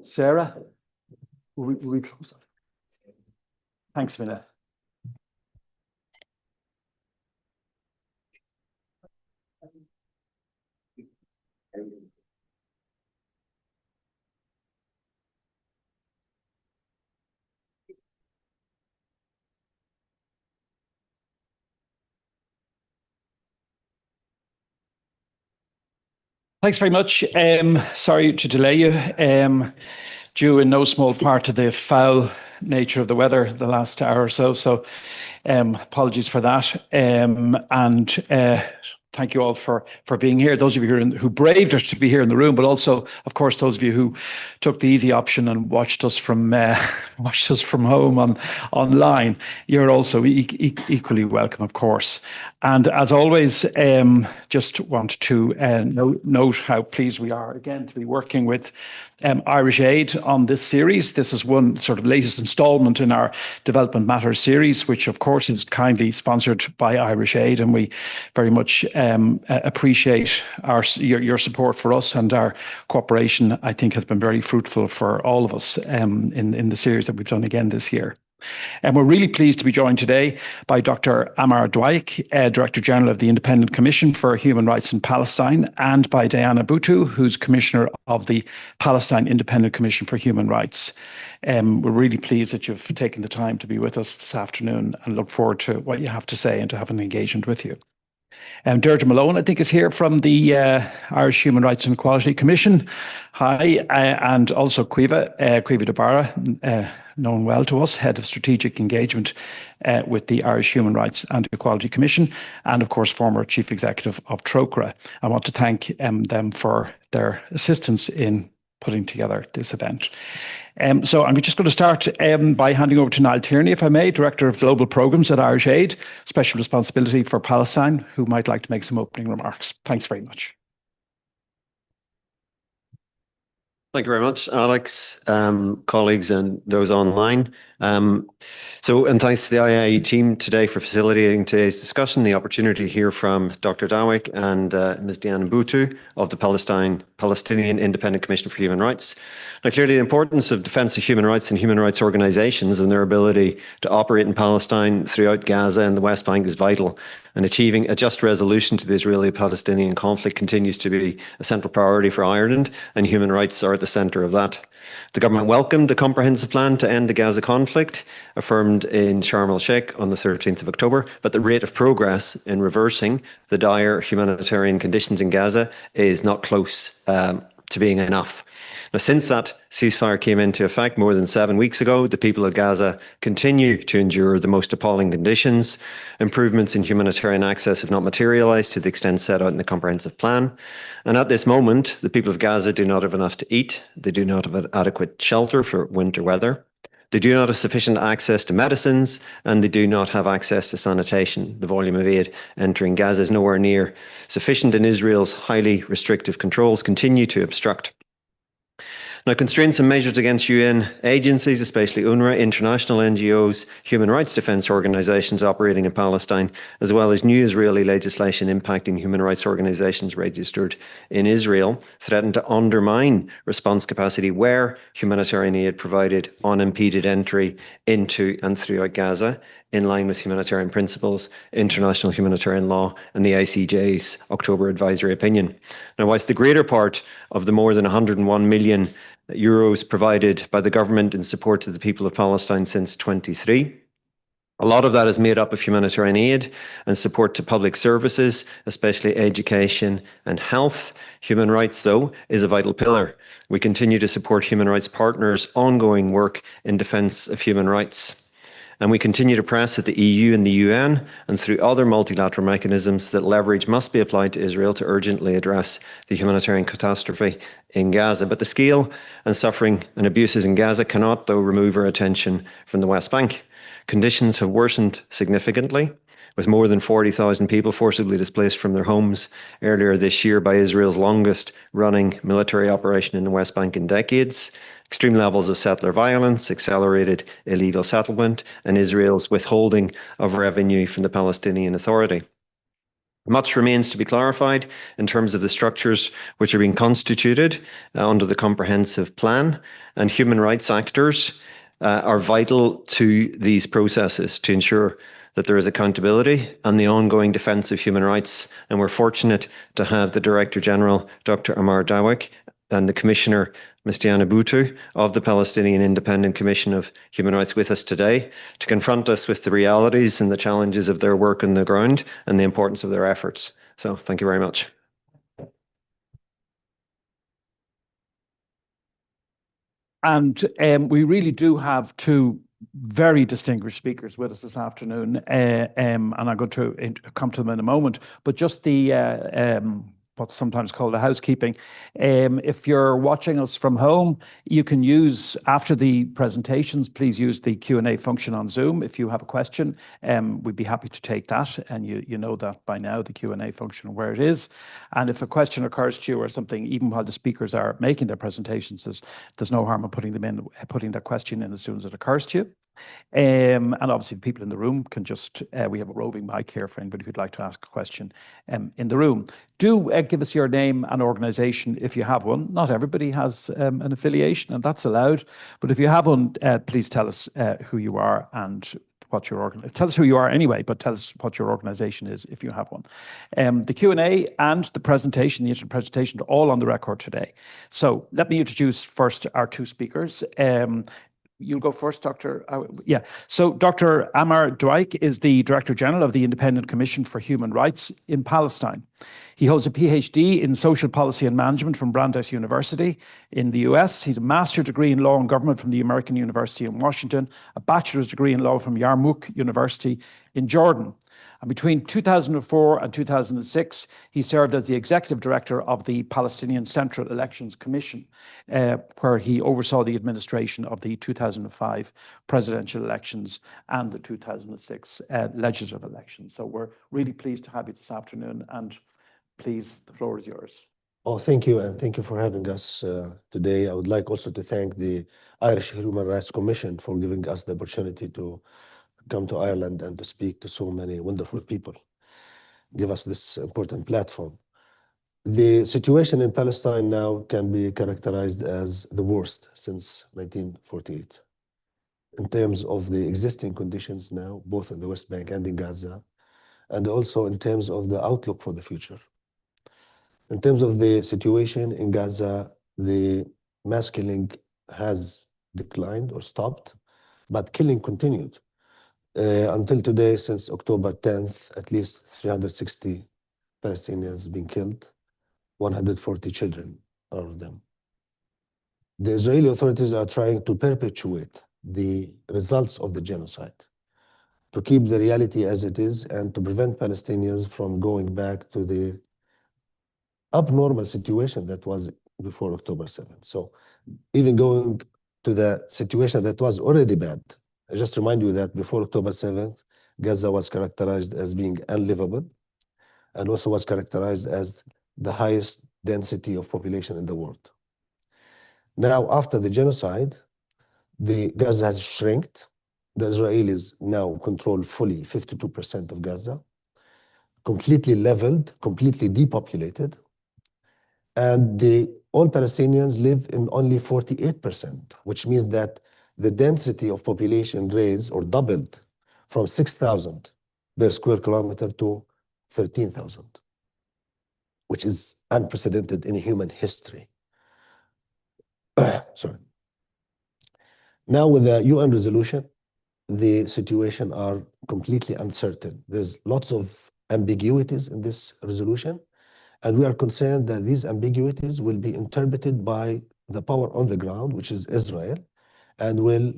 Sarah, we close? Thanks, Mina. Thanks very much. Sorry to delay you. Due in no small part to the foul nature of the weather the last hour or so. So apologies for that. Thank you all for being here. Those of you who braved us to be here in the room, but also, of course, those of you who took the easy option and watched us from home online. You're also equally welcome, of course. And as always, just want to note how pleased we are again to be working with Irish Aid on this series. This is one sort of latest installment in our Development Matters series, which of course is kindly sponsored by Irish Aid, and we very much appreciate your support for us, and our cooperation, I think, has been very fruitful for all of us in the series that we've done again this year. And we're really pleased to be joined today by Dr. Ammar Dwaik, Director General of the Independent Commission for Human Rights in Palestine, and by Diana Buttu, who's Commissioner of the Palestine Independent Commission for Human Rights. We're really pleased that you've taken the time to be with us this afternoon, and look forward to what you have to say and to have an engagement with you. Deirdre Malone, I think, is here from the Irish Human Rights and Equality Commission. Hi, and also Caoimhe Dabara, known well to us, Head of Strategic Engagement with the Irish Human Rights and Equality Commission, and of course, former Chief Executive of Trócaire. I want to thank them for their assistance in putting together this event. So I'm just going to start by handing over to Niall Tierney, if I may, Director of Global Programmes at Irish Aid, Special Responsibility for Palestine, who might like to make some opening remarks. Thanks very much. Thank you very much, Alex, colleagues and those online. And thanks to the IIEA team today for facilitating today's discussion, the opportunity to hear from Dr. Dwaik and Ms. Diana Buttu of the Palestinian Independent Commission for Human Rights. Now, clearly, the importance of defence of human rights and human rights organisations and their ability to operate in Palestine, throughout Gaza and the West Bank is vital. And achieving a just resolution to the Israeli-Palestinian conflict continues to be a central priority for Ireland, and human rights are at the centre of that. The government welcomed the comprehensive plan to end the Gaza conflict, affirmed in Sharm el-Sheikh on the 13th of October, but the rate of progress in reversing the dire humanitarian conditions in Gaza is not close to being enough. Now, since that ceasefire came into effect more than 7 weeks ago, the people of Gaza continue to endure the most appalling conditions. Improvements in humanitarian access have not materialised to the extent set out in the comprehensive plan. And at this moment, the people of Gaza do not have enough to eat. They do not have adequate shelter for winter weather. They do not have sufficient access to medicines, and they do not have access to sanitation. The volume of aid entering Gaza is nowhere near sufficient, and Israel's highly restrictive controls continue to obstruct. Now, constraints and measures against UN agencies, especially UNRWA, international NGOs, human rights defence organisations operating in Palestine, as well as new Israeli legislation impacting human rights organisations registered in Israel, threaten to undermine response capacity where humanitarian aid provided unimpeded entry into and throughout Gaza, in line with humanitarian principles, international humanitarian law, and the ICJ's October advisory opinion. Now, whilst the greater part of the more than 101 million euros provided by the government in support to the people of Palestine since 23, a lot of that is made up of humanitarian aid and support to public services, especially education and health. Human rights, though, is a vital pillar. We continue to support human rights partners' ongoing work in defence of human rights. And we continue to press at the EU and the UN and through other multilateral mechanisms that leverage must be applied to Israel to urgently address the humanitarian catastrophe in Gaza. But the scale and suffering and abuses in Gaza cannot, though, remove our attention from the West Bank. Conditions have worsened significantly. with more than 40,000 people forcibly displaced from their homes earlier this year by Israel's longest running military operation in the West Bank in decades, extreme levels of settler violence, accelerated illegal settlement, and Israel's withholding of revenue from the Palestinian Authority. Much remains to be clarified in terms of the structures which are being constituted under the comprehensive plan, and human rights actors are vital to these processes to ensure that there is accountability and the ongoing defence of human rights. And we're fortunate to have the Director General, Dr. Ammar Dwaik, and the Commissioner, Ms. Diana Buttu, of the Palestinian Independent Commission of Human Rights with us today to confront us with the realities and the challenges of their work on the ground and the importance of their efforts. So thank you very much. And we really do have two very distinguished speakers with us this afternoon, and I'm going to come to them in a moment. But just the what's sometimes called a housekeeping. If you're watching us from home, you can use, after the presentations, please use the Q&A function on Zoom. If you have a question, we'd be happy to take that. And you know that by now, the Q&A function, where it is. And if a question occurs to you or something, even while the speakers are making their presentations, there's no harm in putting that question in as soon as it occurs to you. And obviously the people in the room can just, we have a roving mic here for anybody who'd like to ask a question in the room. Do give us your name and organisation if you have one. Not everybody has an affiliation, and that's allowed. But if you have one, please tell us who you are and what your tell us who you are anyway, but tell us what your organisation is if you have one. The Q&A and the presentation, the internet presentation, are all on the record today. So let me introduce first our two speakers. You'll go first, Dr. So Dr. Ammar Dwaik is the Director General of the Independent Commission for Human Rights in Palestine. He holds a PhD in Social Policy and Management from Brandeis University in the US. He's a master's degree in Law and Government from the American University in Washington, a bachelor's degree in Law from Yarmouk University in Jordan. And between 2004 and 2006, he served as the executive director of the Palestinian Central Elections Commission, where he oversaw the administration of the 2005 presidential elections and the 2006 legislative elections. So we're really pleased to have you this afternoon, and please, the floor is yours. Oh, thank you, and thank you for having us today. I would like also to thank the Irish Human Rights Commission for giving us the opportunity to come to Ireland and to speak to so many wonderful people, give us this important platform. The situation in Palestine now can be characterized as the worst since 1948 in terms of the existing conditions now, both in the West Bank and in Gaza, and also in terms of the outlook for the future. In terms of the situation in Gaza, the mass killing has declined or stopped, but killing continued. Until today, since October 10th, at least 360 Palestinians been killed, 140 children out of them. The Israeli authorities are trying to perpetuate the results of the genocide, to keep the reality as it is and to prevent Palestinians from going back to the abnormal situation that was before October 7th. So even going to the situation that was already bad, I just remind you that before October 7th, Gaza was characterized as being unlivable and also was characterized as the highest density of population in the world. Now, after the genocide, Gaza has shrinked. The Israelis now control fully 52% of Gaza, completely leveled, completely depopulated. And all Palestinians live in only 48%, which means that the density of population raised or doubled from 6,000 per square kilometer to 13,000, which is unprecedented in human history. Sorry. Now with the UN resolution, the situation are completely uncertain. There's lots of ambiguities in this resolution, and we are concerned that these ambiguities will be interpreted by the power on the ground, which is Israel, and will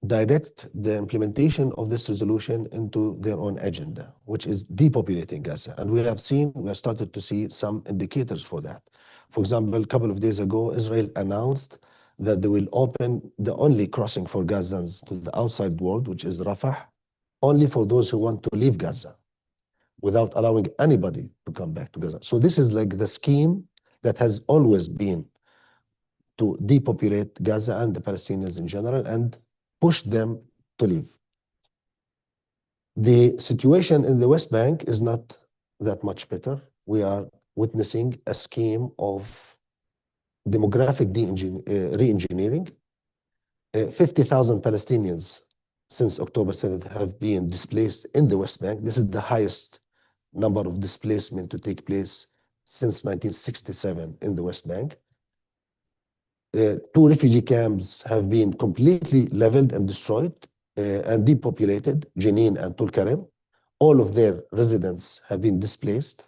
direct the implementation of this resolution into their own agenda, which is depopulating Gaza. And we have started to see some indicators for that. For example, a couple of days ago, Israel announced that they will open the only crossing for Gazans to the outside world, which is Rafah, only for those who want to leave Gaza, without allowing anybody to come back to Gaza. So this is like the scheme that has always been to depopulate Gaza and the Palestinians in general and push them to leave. The situation in the West Bank is not that much better. We are witnessing a scheme of demographic re-engineering. 50,000 Palestinians since October 7th have been displaced in the West Bank. This is the highest number of displacement to take place since 1967 in the West Bank. 2 refugee camps have been completely leveled and destroyed and depopulated, Jenin and Tulkarem. All of their residents have been displaced.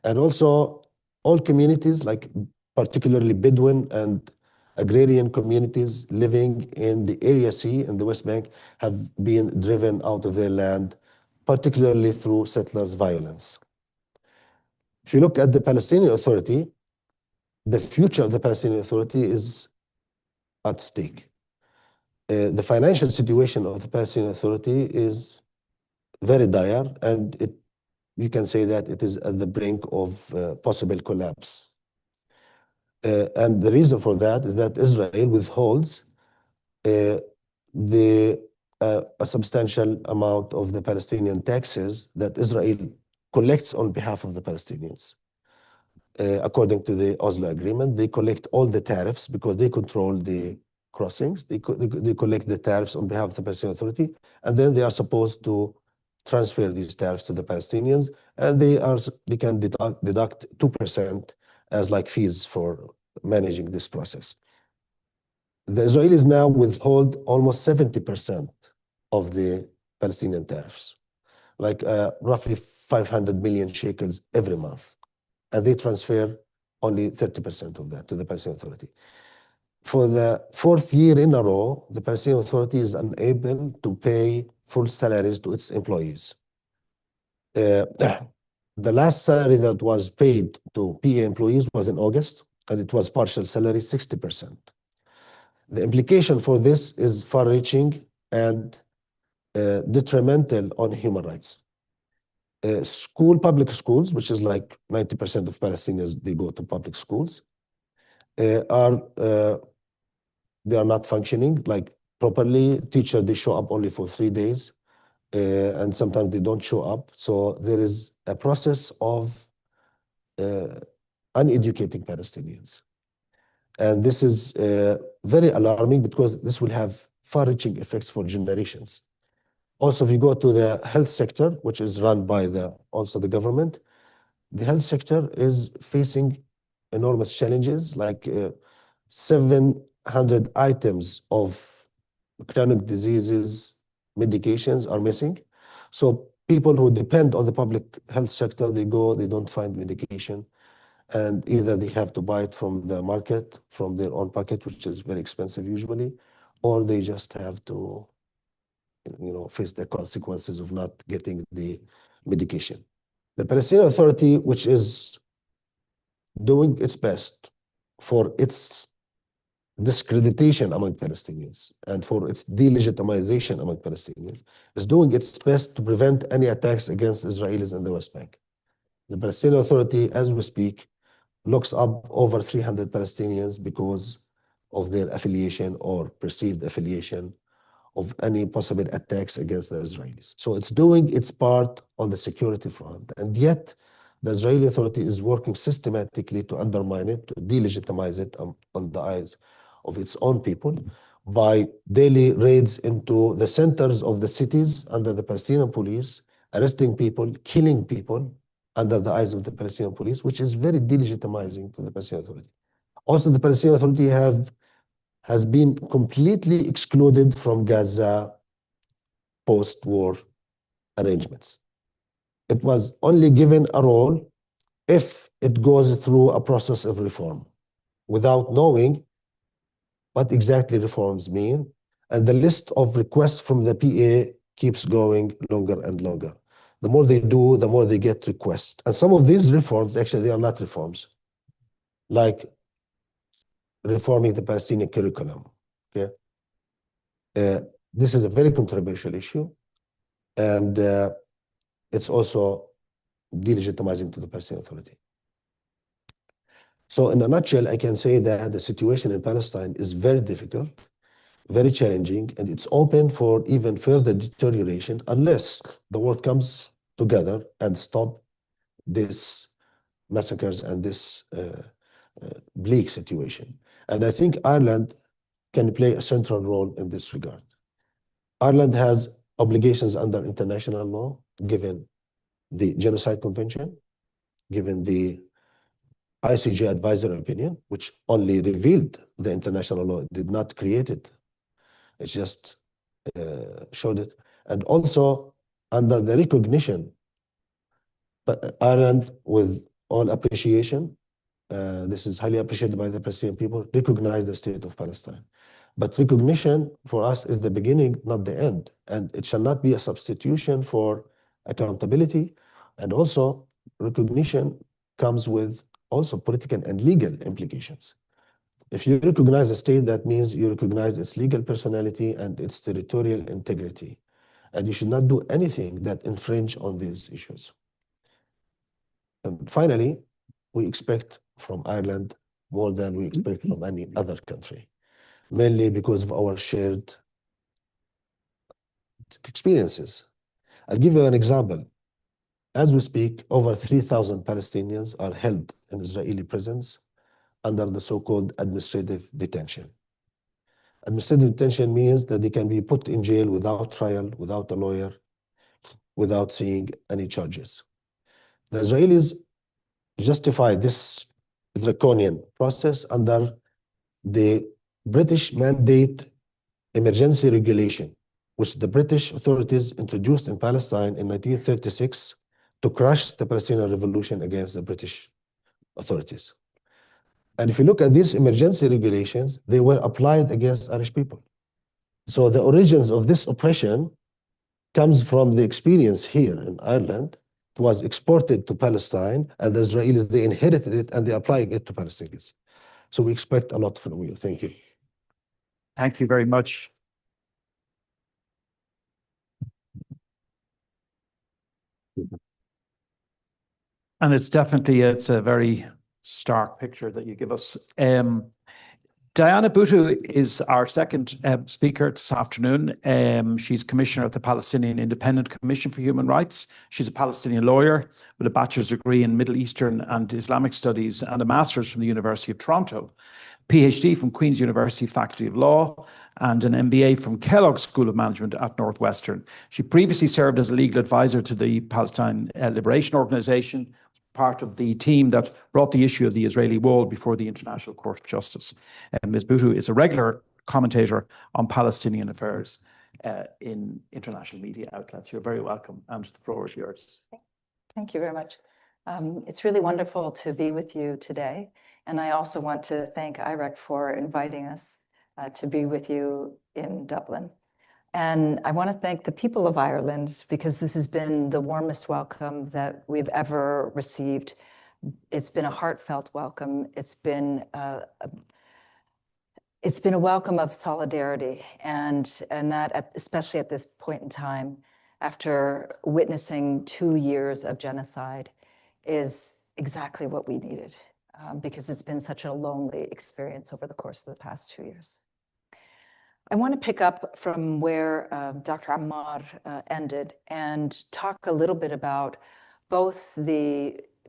And also all communities, like particularly Bedouin and agrarian communities living in the Area C in the West Bank, have been driven out of their land, particularly through settlers' violence. If you look at the Palestinian Authority, the future of the Palestinian Authority is at stake. The financial situation of the Palestinian Authority is very dire, and you can say that it is at the brink of possible collapse. And the reason for that is that Israel withholds a substantial amount of the Palestinian taxes that Israel collects on behalf of the Palestinians. According to the Oslo Agreement, they collect all the tariffs because they control the crossings. They collect the tariffs on behalf of the Palestinian Authority, and then they are supposed to transfer these tariffs to the Palestinians, and they can deduct 2% as like fees for managing this process. The Israelis now withhold almost 70% of the Palestinian tariffs, like roughly 500 million shekels every month. And they transfer only 30% of that to the Palestinian Authority. For the 4th year in a row, the Palestinian Authority is unable to pay full salaries to its employees. The last salary that was paid to PA employees was in August, and it was partial salary, 60%. The implication for this is far-reaching and detrimental on human rights. Public schools, which is like 90% of Palestinians, they go to public schools, they are not functioning like properly. Teachers, they show up only for 3 days, and sometimes they don't show up. So there is a process of uneducating Palestinians. And this is very alarming because this will have far-reaching effects for generations. Also, if you go to the health sector, which is run by also the government, the health sector is facing enormous challenges, like 700 items of chronic diseases, medications are missing. So people who depend on the public health sector, they don't find medication, and either they have to buy it from the market, from their own pocket, which is very expensive usually, or they just have to face the consequences of not getting the medication. The Palestinian Authority, which is doing its best for its discreditation among Palestinians and for its delegitimization among Palestinians, is doing its best to prevent any attacks against Israelis in the West Bank. The Palestinian Authority, as we speak, locks up over 300 Palestinians because of their affiliation or perceived affiliation of any possible attacks against the Israelis. So it's doing its part on the security front, and yet the Israeli Authority is working systematically to undermine it, to delegitimize it on the eyes of its own people by daily raids into the centers of the cities under the Palestinian police, arresting people, killing people under the eyes of the Palestinian police, which is very delegitimizing to the Palestinian Authority. Also, the Palestinian Authority has been completely excluded from Gaza post-war arrangements. It was only given a role if it goes through a process of reform, without knowing what exactly reforms mean. And the list of requests from the PA keeps going longer and longer. The more they do, the more they get requests. And some of these reforms, actually, they are not reforms, like reforming the Palestinian curriculum. Okay? This is a very controversial issue. and it's also delegitimizing to the Palestinian Authority. So in a nutshell, I can say that the situation in Palestine is very difficult, very challenging, and it's open for even further deterioration unless the world comes together and stop this massacres and this bleak situation. And I think Ireland can play a central role in this regard. Ireland has obligations under international law, given the Genocide Convention, given the ICJ advisory opinion, which only revealed the international law, it did not create it. It just showed it. And also under the recognition, but Ireland, with all appreciation, this is highly appreciated by the Palestinian people, recognize the state of Palestine. But recognition for us is the beginning, not the end. And it shall not be a substitution for accountability. And also recognition comes with also political and legal implications. If you recognize a state, that means you recognize its legal personality and its territorial integrity. And you should not do anything that infringe on these issues. And finally, we expect from Ireland more than we expect from any other country, mainly because of our shared experiences. I'll give you an example. As we speak, over 3,000 Palestinians are held in Israeli prisons under the so-called administrative detention. Administrative detention means that they can be put in jail without trial, without a lawyer, without seeing any charges. The Israelis justify this draconian process under the British mandate emergency regulation, which the British authorities introduced in Palestine in 1936 to crush the Palestinian revolution against the British authorities. And if you look at these emergency regulations, they were applied against Irish people. So the origins of this oppression comes from the experience here in Ireland. It was exported to Palestine, and the Israelis, they inherited it and they're applying it to Palestinians. So we expect a lot from you. Thank you. Thank you very much. And it's a very stark picture that you give us. Diana Buttu is our second speaker this afternoon. She's commissioner at the Palestinian Independent Commission for Human Rights. She's a Palestinian lawyer with a bachelor's degree in Middle Eastern and Islamic Studies and a master's from the University of Toronto, PhD from Queen's University Faculty of Law, and an MBA from Kellogg School of Management at Northwestern. She previously served as a legal advisor to the Palestine Liberation Organization, part of the team that brought the issue of the Israeli wall before the International Court of Justice. Ms. Buttu is a regular commentator on Palestinian affairs in international media outlets. You're very welcome, and the floor is yours. Thank you very much. It's really wonderful to be with you today. And I also want to thank IREC for inviting us to be with you in Dublin. And I want to thank the people of Ireland, because this has been the warmest welcome that we've ever received. It's been a heartfelt welcome. It's been a welcome of solidarity, and that especially at this point in time, after witnessing 2 years of genocide, is exactly what we needed, because it's been such a lonely experience over the course of the past 2 years. I want to pick up from where Dr. Ammar ended and talk a little bit about both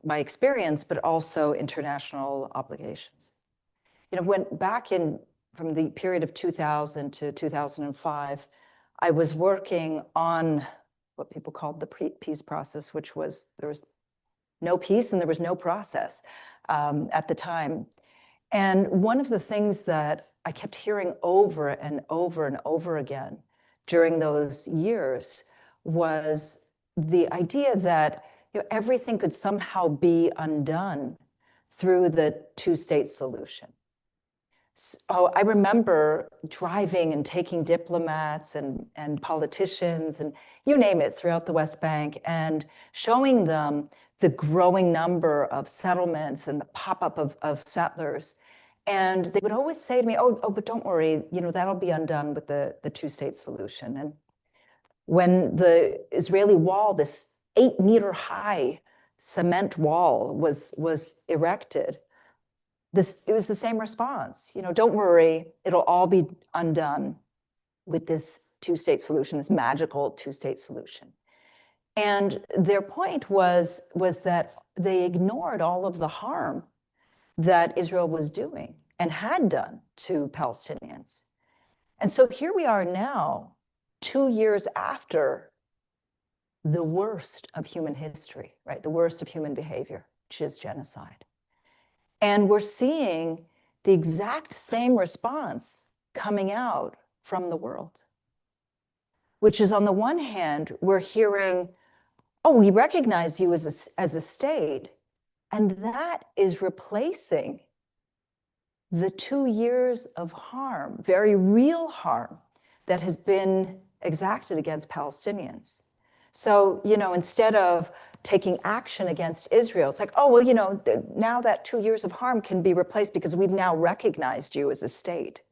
my experience, but also international obligations. You know, when from the period of 2000 to 2005, I was working on what people called the peace process, which was, there was no peace and there was no process at the time. And one of the things that I kept hearing over and over and over again during those years was the idea that, you know, everything could somehow be undone through the two-state solution. So I remember driving and taking diplomats and politicians and you name it throughout the West Bank and showing them the growing number of settlements and the pop-up of settlers. And they would always say to me, oh, but don't worry, you know, that'll be undone with the two-state solution. And when the Israeli wall, this 8-meter high cement wall was erected, it was the same response. Don't worry, it'll all be undone with this two-state solution, this magical two-state solution. And their point was that they ignored all of the harm that Israel was doing and had done to Palestinians. And so here we are now, 2 years after the worst of human history, right? The worst of human behavior, which is genocide. And we're seeing the exact same response coming out from the world, which is, on the one hand, we're hearing, oh, we recognize you as a state, and that is replacing the 2 years of harm, very real harm, that has been exacted against Palestinians. So, instead of taking action against Israel, it's like, oh, well, now that 2 years of harm can be replaced because we've now recognized you as a state.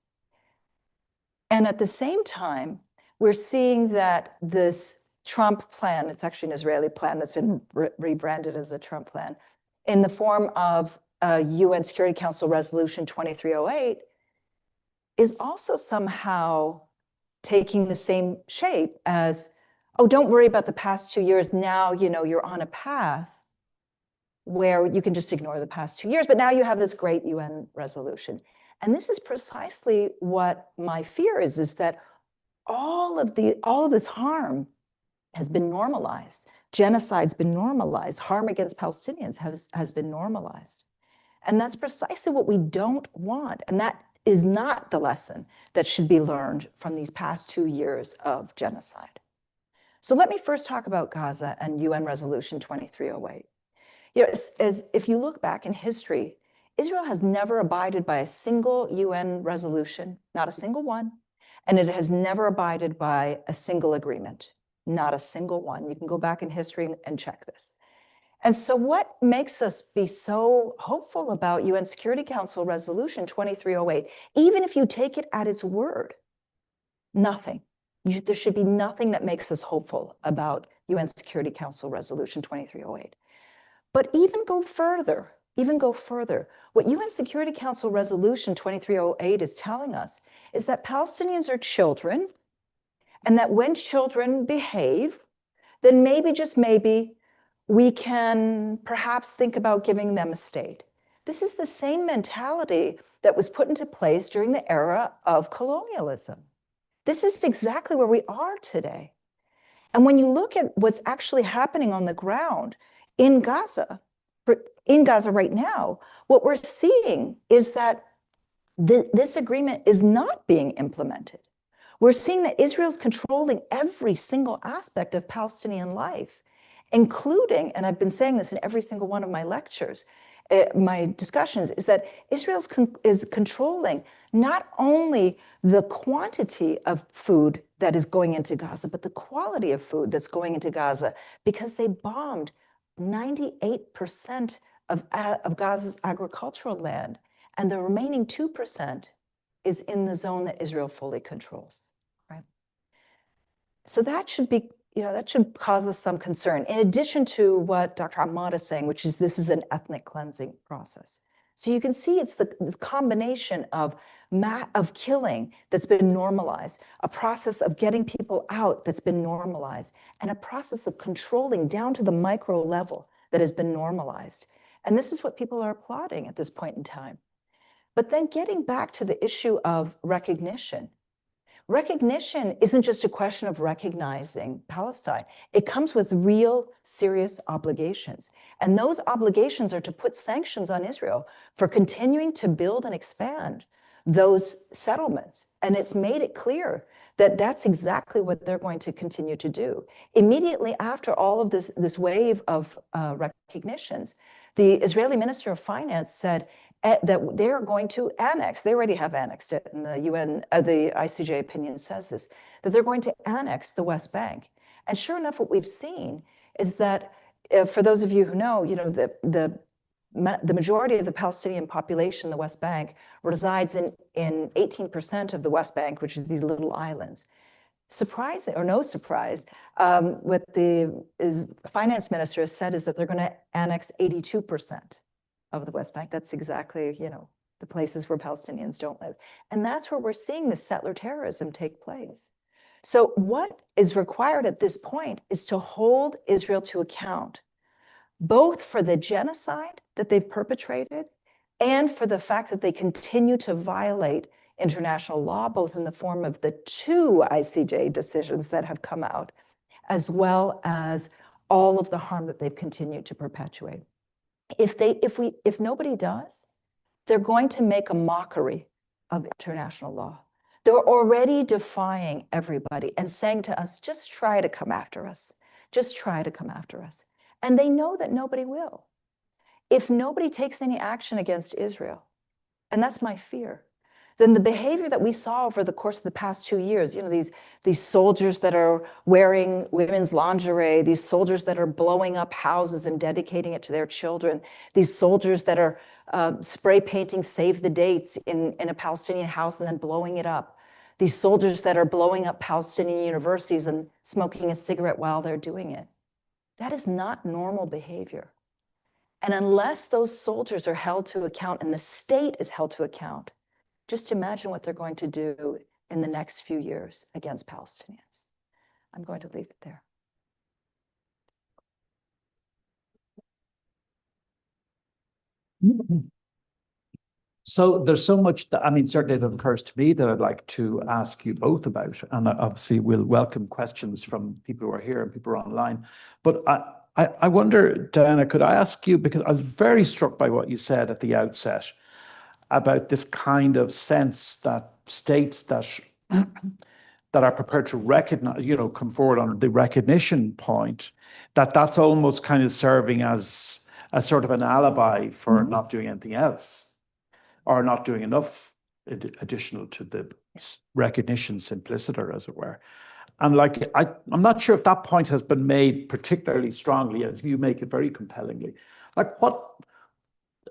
And at the same time, we're seeing that this Trump plan, it's actually an Israeli plan that's been rebranded as the Trump plan, in the form of UN Security Council Resolution 2308, is also somehow taking the same shape as, oh, don't worry about the past 2 years. Now, you're on a path where you can just ignore the past 2 years, but now you have this great UN resolution. And this is precisely what my fear is that all of this harm has been normalized. Genocide's been normalized. Harm against Palestinians has been normalized. And that's precisely what we don't want. And that is not the lesson that should be learned from these past 2 years of genocide. So let me first talk about Gaza and UN Resolution 2308. If you look back in history, Israel has never abided by a single UN resolution, not a single one, and it has never abided by a single agreement, not a single one. You can go back in history and check this. And so what makes us be so hopeful about UN Security Council Resolution 2308, even if you take it at its word? Nothing. There should be nothing that makes us hopeful about UN Security Council Resolution 2308. But even go further. What UN Security Council Resolution 2308 is telling us is that Palestinians are children, and that when children behave, then maybe, just maybe, we can perhaps think about giving them a state. This is the same mentality that was put into place during the era of colonialism. This is exactly where we are today. And when you look at what's actually happening on the ground in Gaza right now, what we're seeing is that this agreement is not being implemented. We're seeing that Israel's controlling every single aspect of Palestinian life, including, and I've been saying this in every single one of my lectures, my discussions, is that Israel is controlling not only the quantity of food that is going into Gaza, but the quality of food that's going into Gaza, because they bombed 98% of Gaza's agricultural land, and the remaining 2% is in the zone that Israel fully controls, right? So that should be, that should cause us some concern, in addition to what Dr. Ammar is saying, which is this is an ethnic cleansing process. So you can see it's the combination of killing that's been normalized, a process of getting people out that's been normalized, and a process of controlling down to the micro level that has been normalized. And this is what people are applauding at this point in time. But then getting back to the issue of recognition. Recognition isn't just a question of recognizing Palestine. It comes with real, serious obligations. And those obligations are to put sanctions on Israel for continuing to build and expand those settlements. And it's made it clear that that's exactly what they're going to continue to do. Immediately after all of this wave of recognitions, the Israeli Minister of Finance said that they're going to annex, they already have annexed it, and the the ICJ opinion says this, that they're going to annex the West Bank. And sure enough, what we've seen is that, for those of you who know, the majority of the Palestinian population in the West Bank resides in 18% of the West Bank, which is these little islands. surprising or no surprise, what the finance minister has said is that they're going to annex 82% of the West Bank. That's exactly, the places where Palestinians don't live. And that's where we're seeing the settler terrorism take place. So what is required at this point is to hold Israel to account, both for the genocide that they've perpetrated and for the fact that they continue to violate international law, both in the form of the 2 ICJ decisions that have come out, as well as all of the harm that they've continued to perpetuate. If nobody does, they're going to make a mockery of international law. They're already defying everybody and saying to us, just try to come after us. Just try to come after us. And they know that nobody will. If nobody takes any action against Israel, and that's my fear, then the behavior that we saw over the course of the past 2 years, these soldiers that are wearing women's lingerie, these soldiers that are blowing up houses and dedicating it to their children, these soldiers that are spray painting save the dates in a Palestinian house and then blowing it up, these soldiers that are blowing up Palestinian universities and smoking a cigarette while they're doing it. That is not normal behavior. And unless those soldiers are held to account and the state is held to account, just imagine what they're going to do in the next few years against Palestinians. I'm going to leave it there. So there's so much that, certainly that occurs to me that I'd like to ask you both about. And obviously we'll welcome questions from people who are here and people who are online. But I wonder, Diana, could I ask you, because I was very struck by what you said at the outset about this kind of sense that states that are prepared to recognize, come forward on the recognition point, that's almost kind of serving as a sort of an alibi for not doing anything else, or not doing enough additional to the recognition simpliciter, as it were. And I'm not sure if that point has been made particularly strongly, as you make it very compellingly. What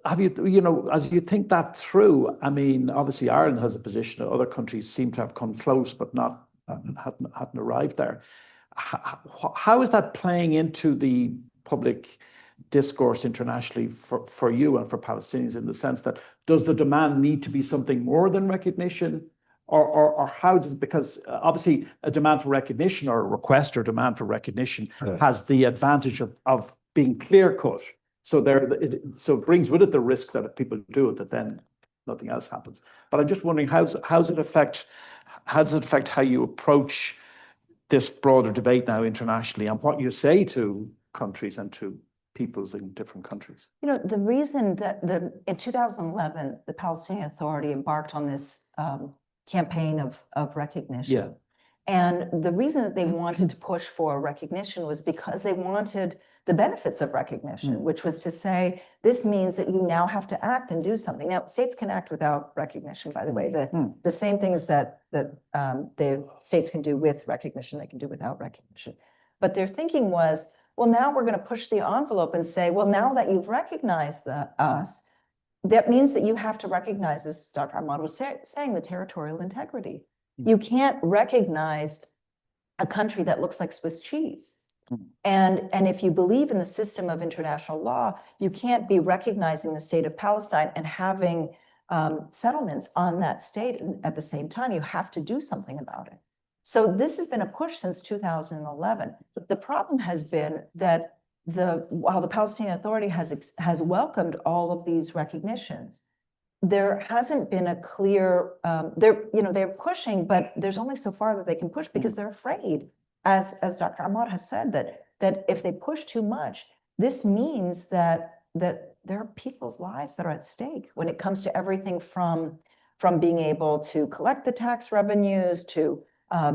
have you, as you think that through, obviously Ireland has a position, other countries seem to have come close, but hadn't arrived there. How is that playing into the public discourse internationally for you and for Palestinians, in the sense that, does the demand need to be something more than recognition? Or how does, because obviously a demand for recognition, or a request or demand for recognition, has the advantage of being clear cut. So it brings with it the risk that if people do it, that then nothing else happens. But I'm just wondering, how does it affect how you approach this broader debate now internationally, and what you say to countries and to peoples in different countries? The reason that in 2011, the Palestinian Authority embarked on this campaign of recognition. Yeah. And the reason that they wanted to push for recognition was because they wanted the benefits of recognition, which was to say, this means that you now have to act and do something. Now, states can act without recognition, by the way. The same things that the states can do with recognition, they can do without recognition. But their thinking was, well, now we're going to push the envelope and say, well, now that you've recognized us, that means that you have to recognize, as Dr. Ammar was saying, the territorial integrity. You can't recognize a country that looks like Swiss cheese. And if you believe in the system of international law, you can't be recognizing the state of Palestine and having settlements on that state at the same time. You have to do something about it. So this has been a push since 2011. The problem has been that while the Palestinian Authority has welcomed all of these recognitions, there hasn't been a clear, they're pushing, but there's only so far that they can push because they're afraid, as Dr. Ammar has said, that if they push too much, this means that there are people's lives that are at stake when it comes to everything from being able to collect the tax revenues to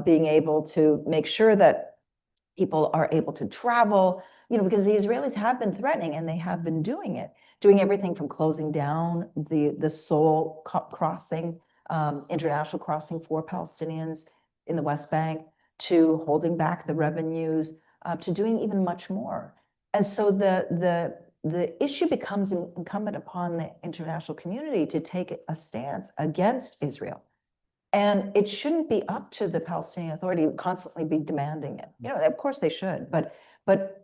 being able to make sure that people are able to travel, because the Israelis have been threatening, and they have been doing everything from closing down the sole crossing, international crossing for Palestinians in the West Bank, to holding back the revenues, to doing even much more. And so the issue becomes incumbent upon the international community to take a stance against Israel. And it shouldn't be up to the Palestinian Authority to constantly be demanding it. Of course they should, but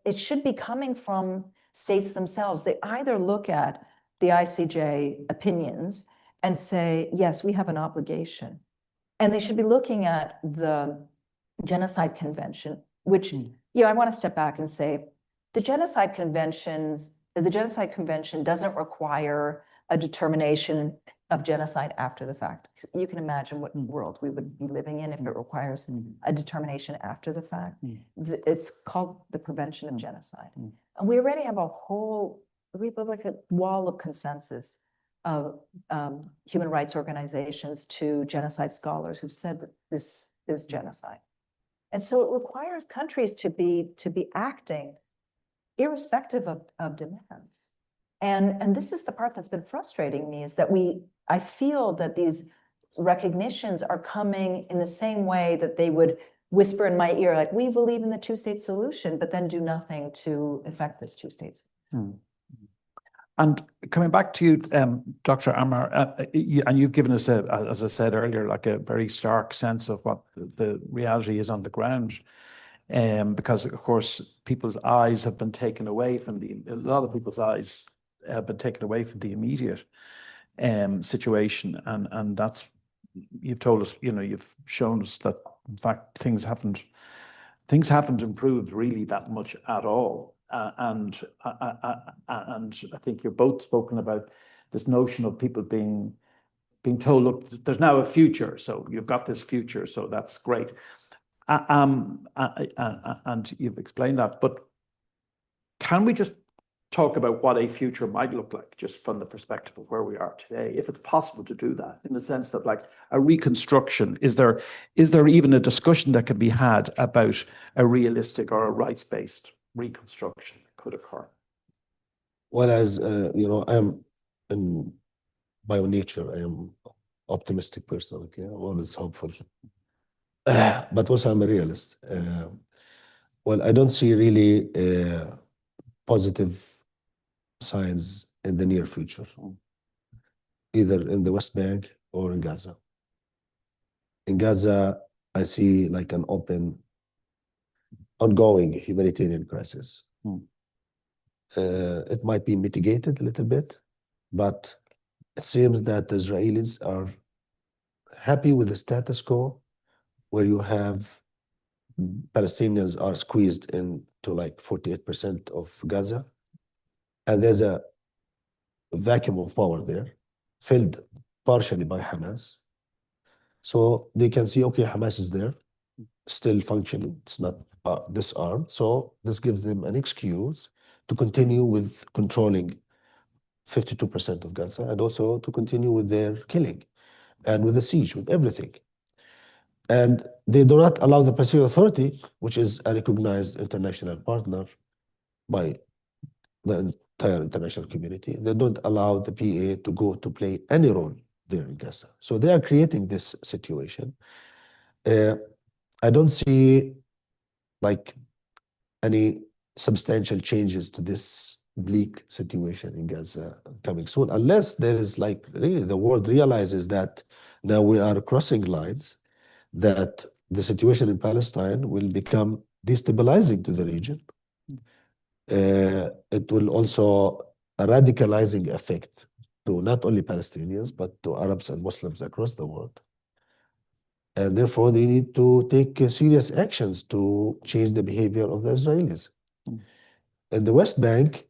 it should be coming from states themselves. They either look at the ICJ opinions and say, yes, we have an obligation. And they should be looking at the Genocide Convention, which, I want to step back and say, the Genocide Convention doesn't require a determination of genocide after the fact. You can imagine what world we would be living in if it requires a determination after the fact. It's called the Prevention of Genocide. And we already have we have like a wall of consensus of human rights organizations to genocide scholars who've said that this is genocide. And so it requires countries to be acting irrespective of demands. And this is the part that's been frustrating me, is that I feel that these recognitions are coming in the same way that they would whisper in my ear, like, we believe in the two-state solution, but then do nothing to effect this two-state solution. And coming back to you, Dr. Ammar, and you've given us, as I said earlier, like a very stark sense of what the reality is on the ground. Because, of course, people's eyes have been taken away from a lot of people's eyes have been taken away from the immediate situation. And that's, you've told us, you've shown us that, in fact, things haven't improved really that much at all. And I think you're both spoken about this notion of people being told, look, there's now a future, so you've got this future, so that's great. And you've explained that, but can we just talk about what a future might look like, just from the perspective of where we are today, if it's possible to do that, in the sense that, like, a reconstruction, is there even a discussion that can be had about a realistic or a rights-based reconstruction that could occur? Well, as I am, by nature, I am optimistic person. Okay, I'm always hopeful, but also I'm a realist. Well, I don't see really positive signs in the near future, either in the West Bank or in Gaza. In Gaza, I see like an ongoing humanitarian crisis. It might be mitigated a little bit, but it seems that the Israelis are happy with the status quo, where you have Palestinians are squeezed into like 48% of Gaza, and there's a vacuum of power there, filled partially by Hamas. So they can see, okay, Hamas is there, still functioning, it's not disarmed. So this gives them an excuse to continue with controlling 52% of Gaza, and also to continue with their killing and with the siege, with everything. And they do not allow the Palestinian Authority, which is a recognized international partner by the entire international community, they don't allow the PA to go to play any role there in Gaza. So they are creating this situation. I don't see like any substantial changes to this bleak situation in Gaza coming soon, unless there is like really the world realizes that now we are crossing lines, that the situation in Palestine will become destabilizing to the region. It will also a radicalizing effect to not only Palestinians, but to Arabs and Muslims across the world. And therefore, they need to take serious actions to change the behavior of the Israelis. In the West Bank,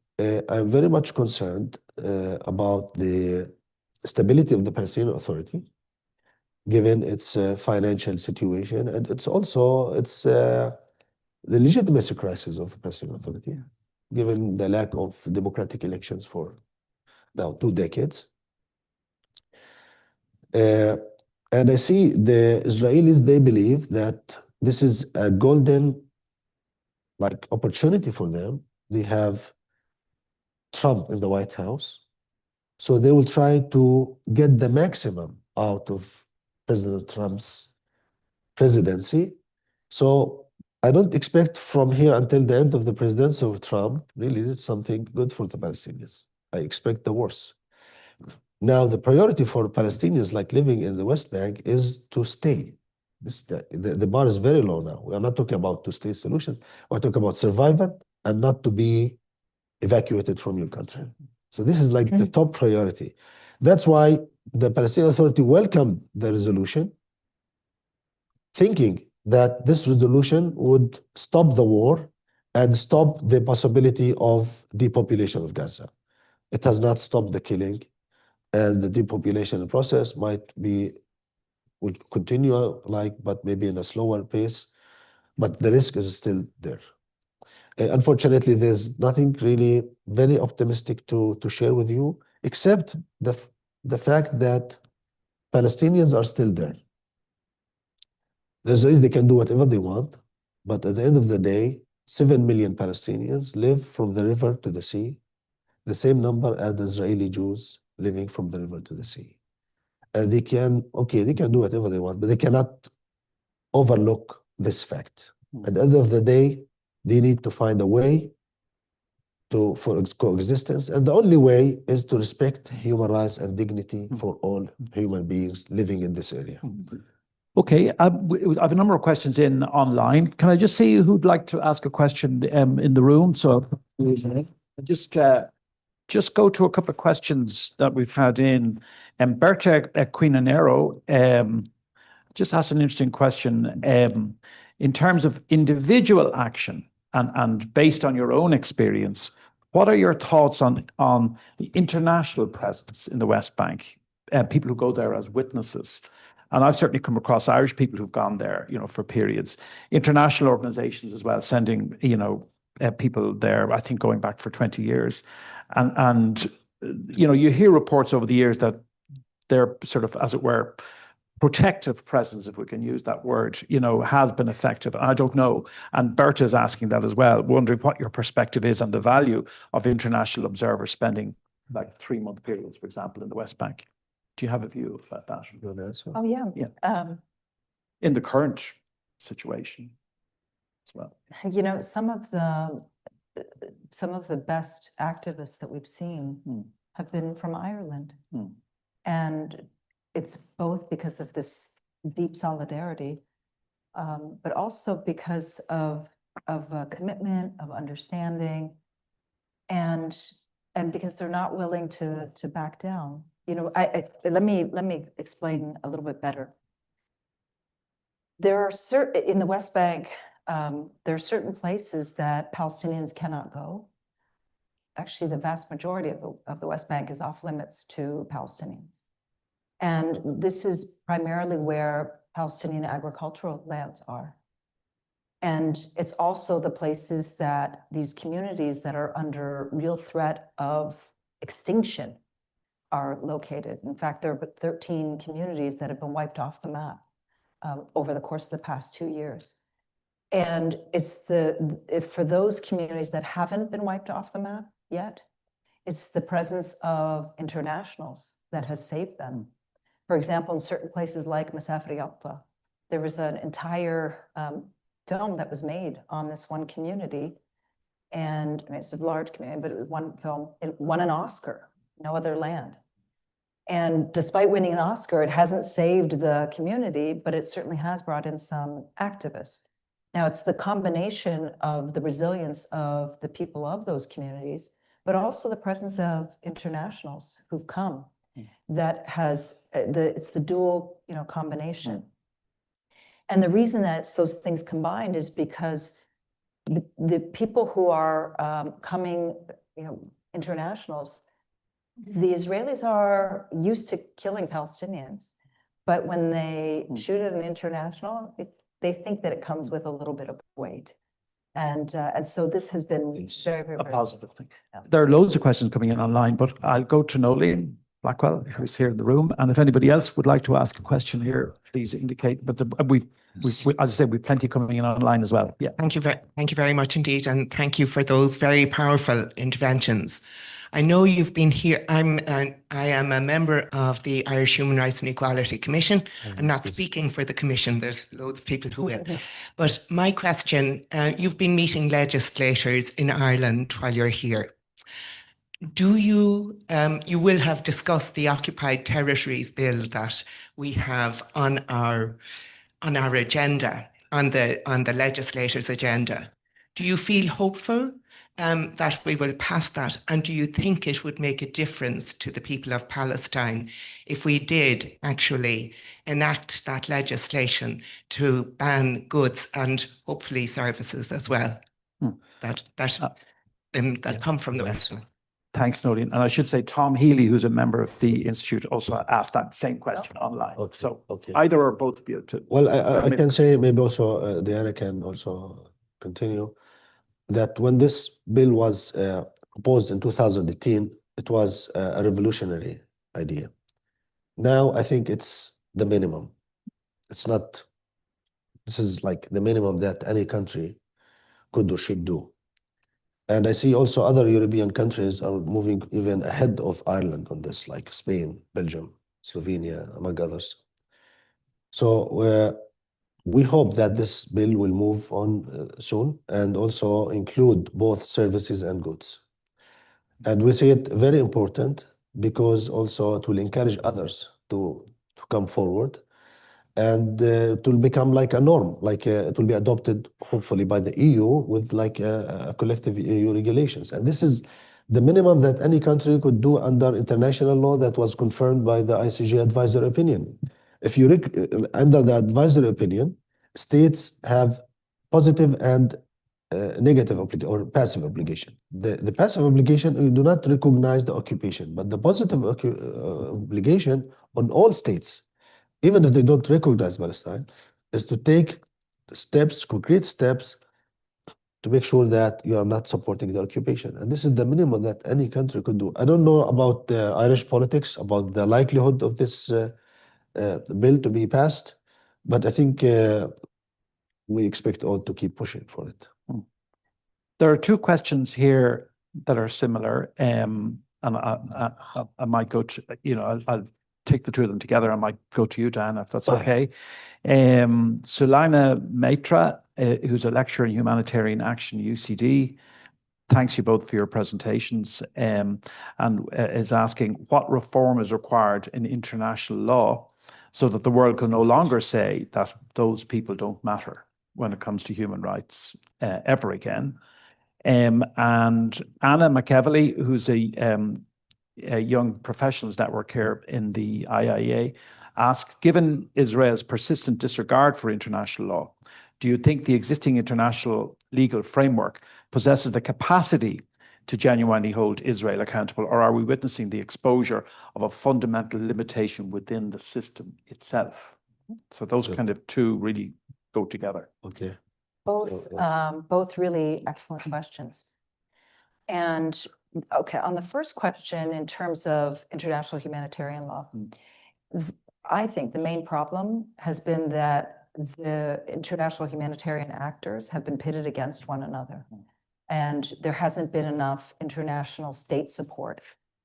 I'm very much concerned about the stability of the Palestinian Authority, given its financial situation, and it's also the legitimacy crisis of the Palestinian Authority, given the lack of democratic elections for now 2 decades. And I see the Israelis, they believe that this is a golden like opportunity for them. They have Trump in the White House, so they will try to get the maximum out of President Trump's presidency. So I don't expect from here until the end of the presidency of Trump really something good for the Palestinians. I expect the worst. Now, the priority for Palestinians like living in the West Bank is to stay. The bar is very low now. We are not talking about two-state solution. We're talking about survival and not to be evacuated from your country. So this is like the top priority. That's why the Palestinian Authority welcomed the resolution, thinking that this resolution would stop the war and stop the possibility of depopulation of Gaza. It has not stopped the killing, and the depopulation process would continue, but maybe in a slower pace, but the risk is still there. Unfortunately, there's nothing really very optimistic to share with you, except the fact that Palestinians are still there. There's ways they can do whatever they want, but at the end of the day, 7 million Palestinians live from the river to the sea, the same number as Israeli Jews living from the river to the sea. And they can do whatever they want, but they cannot overlook this fact. At the end of the day, they need to find a way for coexistence. And the only way is to respect human rights and dignity for all human beings living in this area. Okay, I have a number of questions in online. Can I just see who'd like to ask a question in the room? So just go to a couple of questions that we've had in. Berta Quinanero just asked an interesting question. In terms of individual action and based on your own experience, what are your thoughts on the international presence in the West Bank? People who go there as witnesses. And I've certainly come across Irish people who've gone there, for periods. International organizations as well, sending, people there, I think going back for 20 years. And you hear reports over the years that their sort of, as it were, protective presence, if we can use that word, has been effective. I don't know. And Berta is asking that as well, wondering what your perspective is on the value of international observers spending like 3-month periods, for example, in the West Bank. Do you have a view of that? Oh, yeah. Yeah. In the current situation as well. Some of the best activists that we've seen have been from Ireland. And it's both because of this deep solidarity, but also because of commitment, of understanding, and because they're not willing to back down. Let me explain a little bit better. There are in the West Bank, there are certain places that Palestinians cannot go. Actually, the vast majority of the West Bank is off limits to Palestinians. And this is primarily where Palestinian agricultural lands are. And it's also the places that these communities that are under real threat of extinction are located. In fact, there are 13 communities that have been wiped off the map over the course of the past 2 years. And it's for those communities that haven't been wiped off the map yet, it's the presence of internationals that has saved them. For example, in certain places like Masafri Yatta, there was an entire film that was made on this one community. And it's a large community, but it was one film, it won an Oscar, no other land. And despite winning an Oscar, it hasn't saved the community, but it certainly has brought in some activists. Now, it's the combination of the resilience of the people of those communities, but also the presence of internationals who've come that has it's the dual combination. And the reason that it's those things combined is because the people who are coming, internationals, the Israelis are used to killing Palestinians, but when they shoot at an international, they think that it comes with a little bit of weight. And so this has been very, very, a positive thing. Yeah. There are loads of questions coming in online, but I'll go to Nolene Blackwell, who's here in the room. And if anybody else would like to ask a question here, please indicate. But we've as I said, we've plenty coming in online as well. Yeah. Thank you very much indeed. And thank you for those very powerful interventions. I know you've been here. I am a member of the Irish Human Rights and Equality Commission. I'm not speaking for the Commission. There's loads of people who will. But my question, you've been meeting legislators in Ireland while you're here. Do you, you will have discussed the Occupied Territories Bill that we have on our agenda, on the legislators' agenda. Do you feel hopeful that we will pass that? And do you think it would make a difference to the people of Palestine if we did actually enact that legislation to ban goods and hopefully services as well that come from the West Bank? Thanks, Nolene. And I should say Tom Healy, who's a member of the Institute, also asked that same question online. Okay, So okay. either or both of you. Well, I can say maybe also Diana can also continue that when this bill was proposed in 2018, it was a revolutionary idea. Now I think it's the minimum. It's not, this is like the minimum that any country could or should do. And I see also other European countries are moving even ahead of Ireland on this, like Spain, Belgium, Slovenia, among others. So we hope that this bill will move on soon and also include both services and goods. And we see it very important because also it will encourage others to come forward, and it will become like a norm, like it will be adopted hopefully by the EU with like a collective EU regulations. And this is the minimum that any country could do under international law that was confirmed by the ICJ advisory opinion. If you under the advisory opinion, states have positive and negative or passive obligation. The passive obligation, you do not recognize the occupation, but the positive obligation on all states, even if they don't recognize Palestine, is to take steps, concrete steps, to make sure that you are not supporting the occupation. And this is the minimum that any country could do. I don't know about the Irish politics, about the likelihood of this bill to be passed, but I think we expect all to keep pushing for it. There are two questions here that are similar, and I might go to, I'll take the two of them together. I might go to you, Dan, if that's okay. Sulaina Maitra, who's a lecturer in humanitarian action, UCD, thanks you both for your presentations, and is asking what reform is required in international law so that the world can no longer say that those people don't matter when it comes to human rights ever again. And Anna McEvely, who's a young professionals network here in the IIEA, asks, given Israel's persistent disregard for international law, do you think the existing international legal framework possesses the capacity to genuinely hold Israel accountable, or are we witnessing the exposure of a fundamental limitation within the system itself? So those kind of two really go together. Okay. Both really excellent questions. And okay, on the first question, in terms of international humanitarian law, I think the main problem has been that the international humanitarian actors have been pitted against one another. And there hasn't been enough international state support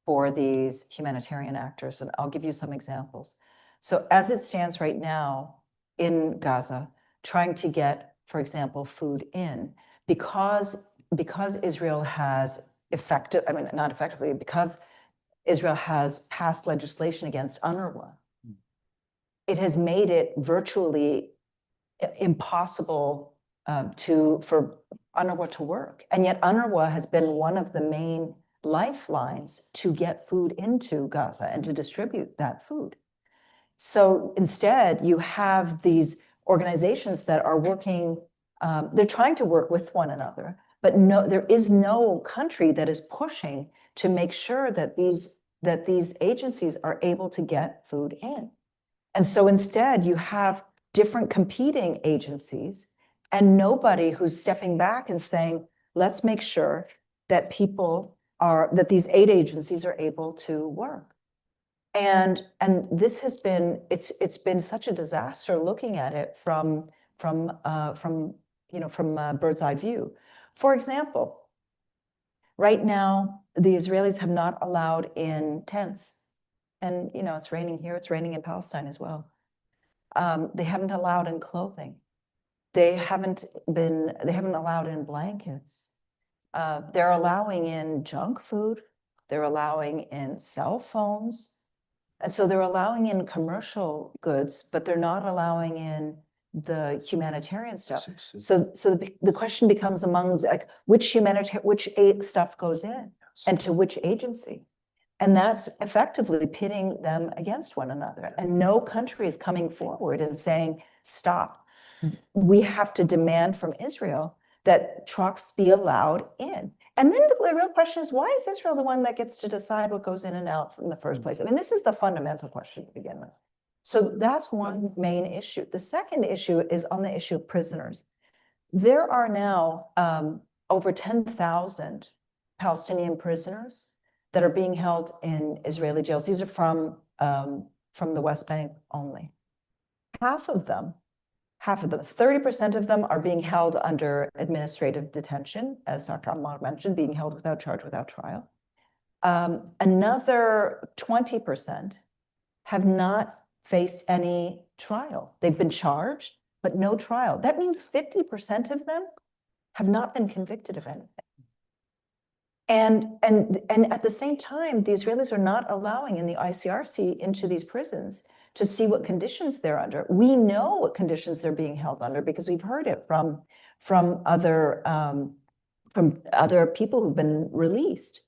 for these humanitarian actors. And I'll give you some examples. So as it stands right now in Gaza, trying to get, for example, food in, because Israel has because Israel has passed legislation against UNRWA, it has made it virtually impossible for UNRWA to work. And yet UNRWA has been one of the main lifelines to get food into Gaza and to distribute that food. So instead, you have these organizations that are working, they're trying to work with one another, but there is no country that is pushing to make sure that these agencies are able to get food in. And so instead, you have different competing agencies and nobody who's stepping back and saying, let's make sure that that these aid agencies are able to work. And this has been, it's been such a disaster looking at it from bird's eye view. For example, right now, the Israelis have not allowed in tents. And, it's raining here, it's raining in Palestine as well. They haven't allowed in clothing. They haven't allowed in blankets. They're allowing in junk food, They're allowing in cell phones. And so they're allowing in commercial goods, but they're not allowing in the humanitarian stuff. So the question becomes among like which stuff goes in and to which agency. And that's effectively pitting them against one another. And no country is coming forward and saying, stop. We have to demand from Israel that trucks be allowed in. And then the real question is, why is Israel the one that gets to decide what goes in and out in the first place? I mean, this is the fundamental question to begin with. So that's one main issue. The second issue is on the issue of prisoners. There are now over 10,000 Palestinian prisoners that are being held in Israeli jails. These are from the West Bank only. Half of them, 30% of them are being held under administrative detention, as Dr. Ammar mentioned, being held without charge, without trial. Another 20% have not faced any trial. They've been charged, but no trial. That means 50% of them have not been convicted of anything. And at the same time, the Israelis are not allowing in the ICRC into these prisons to see what conditions they're under. We know what conditions they're being held under because we've heard it from other people who've been released.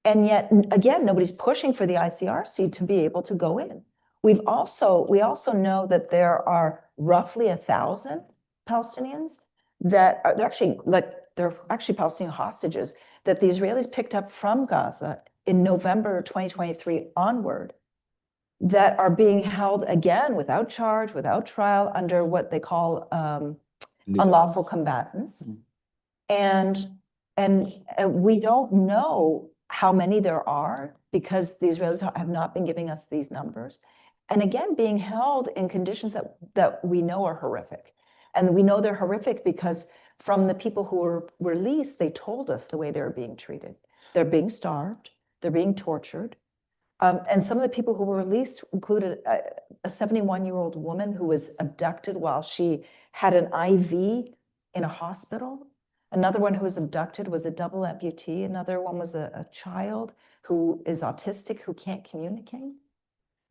And yet, again, nobody's pushing for the ICRC to be able to go in. We also know that there are roughly 1,000 Palestinians that are they're actually Palestinian hostages that the Israelis picked up from Gaza in November 2023 onward, that are being held again without charge, without trial, under what they call unlawful combatants. And we don't know how many there are because the Israelis have not been giving us these numbers. And again, being held in conditions that we know are horrific. And we know they're horrific because from the people who were released, they told us the way they were being treated. They're being starved, they're being tortured. And some of the people who were released included a 71-year-old woman who was abducted while she had an IV in a hospital. Another one who was abducted was a double amputee. Another one was a child who is autistic, who can't communicate.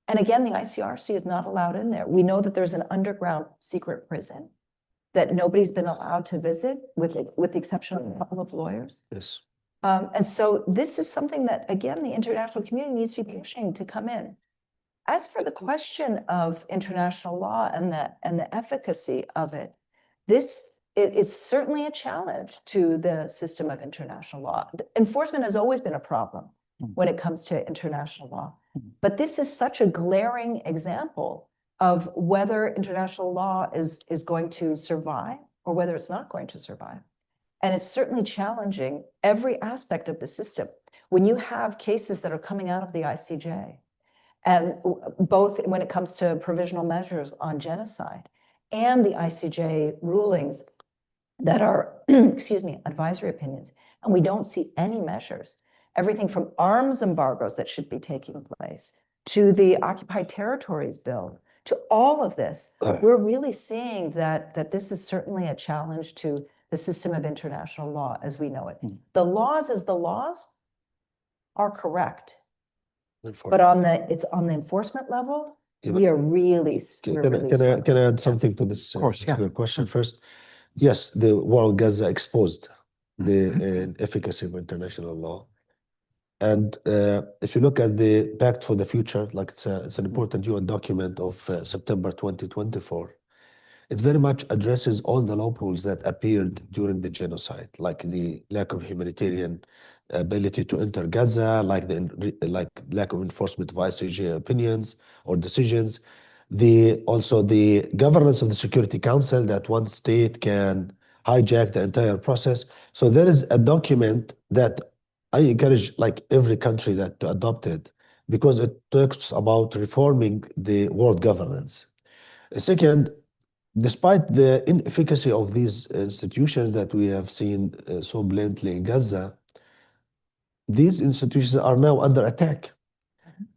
And again, the ICRC is not allowed in there. We know that there's an underground secret prison that nobody's been allowed to visit, with the exception of a couple of lawyers. Yes. And so this is something that, again, the international community needs to be pushing to come in. As for the question of international law and the efficacy of it, it's certainly a challenge to the system of international law. Enforcement has always been a problem when it comes to international law. But this is such a glaring example of whether international law is going to survive or whether it's not going to survive. And it's certainly challenging every aspect of the system. When you have cases that are coming out of the ICJ, and both when it comes to provisional measures on genocide and the ICJ rulings that are, advisory opinions, and we don't see any measures, everything from arms embargoes that should be taking place to the Occupied Territories Bill, to all of this, we're really seeing that this is certainly a challenge to the system of international law as we know it. The laws as the laws are correct, but it's on the enforcement level, we are really. Can I add something to this? Of course, yeah. Question first. Yes, the war on Gaza exposed the efficacy of international law. And if you look at the Pact for the Future, like it's an important UN document of September 2024, it very much addresses all the loopholes that appeared during the genocide, like the lack of humanitarian ability to enter Gaza, like lack of enforcement of ICJ opinions or decisions. Also the governance of the Security Council, that one state can hijack the entire process. So there is a document that I encourage every country to adopt it, because it talks about reforming the world governance. Second, despite the inefficacy of these institutions that we have seen so blatantly in Gaza, these institutions are now under attack.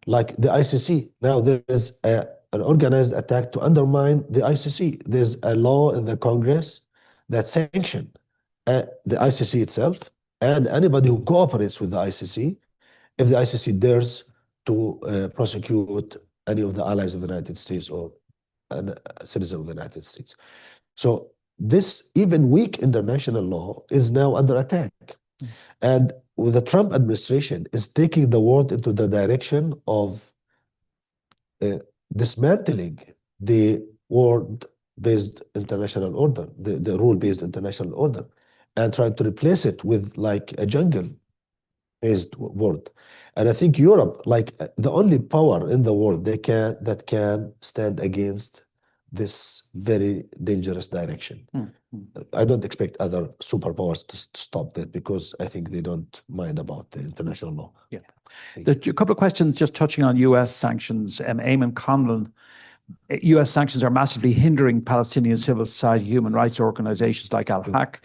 Like the ICC, now there is an organized attack to undermine the ICC. There's a law in the Congress that sanctions the ICC itself and anybody who cooperates with the ICC. if the ICC dares to prosecute any of the allies of the United States or a citizen of the United States. So this even weak international law is now under attack. And with the Trump administration is taking the world into the direction of dismantling the world-based international order, the rule-based international order, and trying to replace it with like a jungle-based world. And I think Europe, like the only power in the world that can stand against this very dangerous direction. I don't expect other superpowers to stop that because I think they don't mind about the international law. Yeah. There's a couple of questions just touching on US sanctions. Eamon Conlon, US sanctions are massively hindering Palestinian civil society human rights organizations like Al-Haq.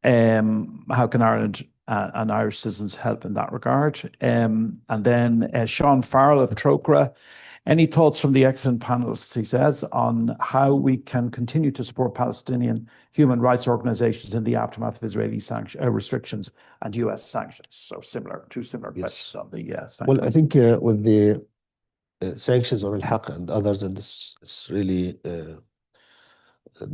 How can Ireland and Irish citizens help in that regard? And then Sean Farrell of Trocra, any thoughts from the excellent panelists, he says, on how we can continue to support Palestinian human rights organizations in the aftermath of Israeli restrictions and US sanctions? So two similar questions on the sanctions. Well, I think with the sanctions on Al-Haq and others, and this is really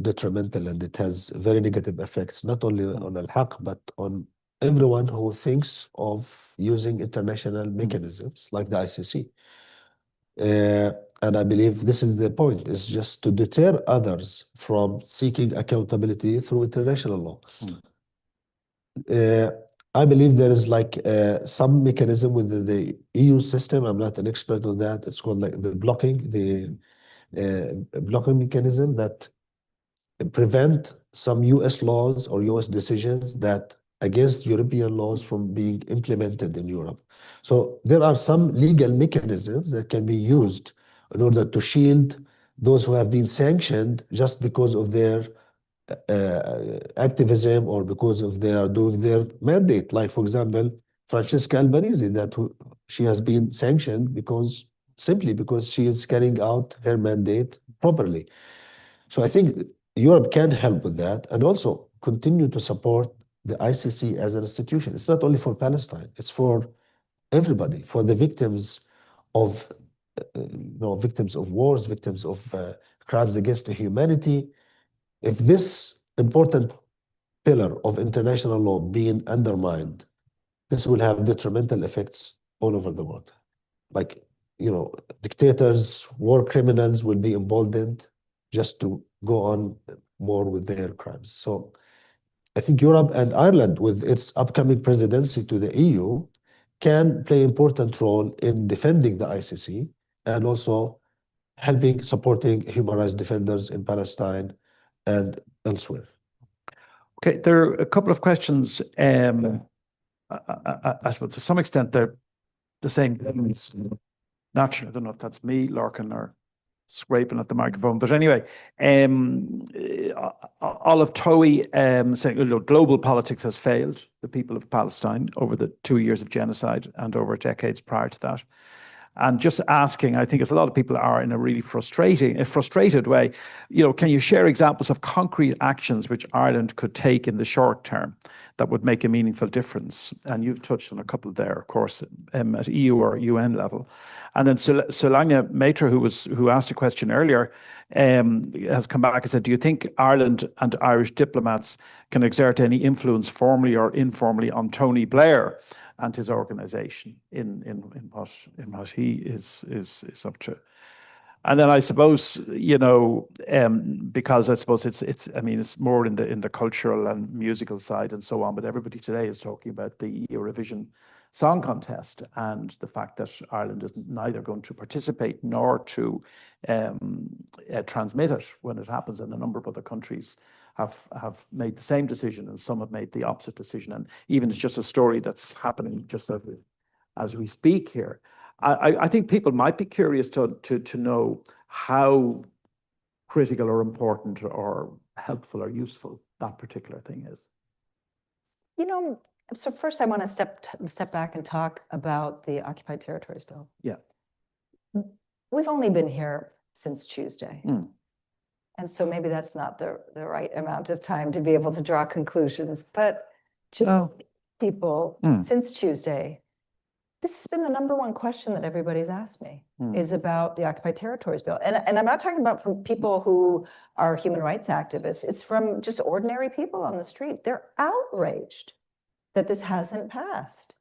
detrimental, and it has very negative effects, not only on Al-Haq, but on everyone who thinks of using international mechanisms like the ICC. And I believe this is the point, is just to deter others from seeking accountability through international law. I believe there is like some mechanism within the EU system. I'm not an expert on that. It's called like the blocking mechanism that prevent some US laws or US decisions that against European laws from being implemented in Europe. So there are some legal mechanisms that can be used in order to shield those who have been sanctioned just because of their activism or because of they are doing their mandate. Like, for example, Francesca Albanese, she has been sanctioned simply because she is carrying out her mandate properly. So I think Europe can help with that and also continue to support the ICC as an institution. It's not only for Palestine, it's for everybody, for the victims of victims of wars, victims of crimes against humanity. If this important pillar of international law being undermined, this will have detrimental effects all over the world. Like, dictators, war criminals will be emboldened just to go on more with their crimes. So I think Europe and Ireland, with its upcoming presidency to the EU, can play an important role in defending the ICC and also supporting human rights defenders in Palestine and elsewhere. Okay, there are a couple of questions. I suppose to some extent they're the same things. Naturally, I don't know if that's me, Larkin, or scraping at the microphone. But anyway, Olive Towie saying global politics has failed the people of Palestine over the 2 years of genocide and over decades prior to that. And just asking, I think as a lot of people are in a really frustrated way, can you share examples of concrete actions which Ireland could take in the short term that would make a meaningful difference? And you've touched on a couple there, of course, at EU or UN level. And then Solania Maitre, who asked a question earlier, has come back and said, do you think Ireland and Irish diplomats can exert any influence formally or informally on Tony Blair and his organization in what he is up to? And then I suppose, because I suppose it's more in the cultural and musical side and so on, but everybody today is talking about the Eurovision Song Contest and the fact that Ireland is neither going to participate nor to transmit it when it happens, and a number of other countries have made the same decision, and some have made the opposite decision. And even it's just a story that's happening just as we speak here. I think people might be curious to know how critical or important or helpful or useful that particular thing is. So first I want to step back and talk about the Occupied Territories Bill. Yeah. We've only been here since Tuesday. And so maybe that's not the right amount of time to be able to draw conclusions, but just people since Tuesday, This has been the #1 question that everybody's asked me, is about the Occupied Territories bill. And I'm not talking about from people who are human rights activists. It's from just ordinary people on the street. They're outraged that this hasn't passed.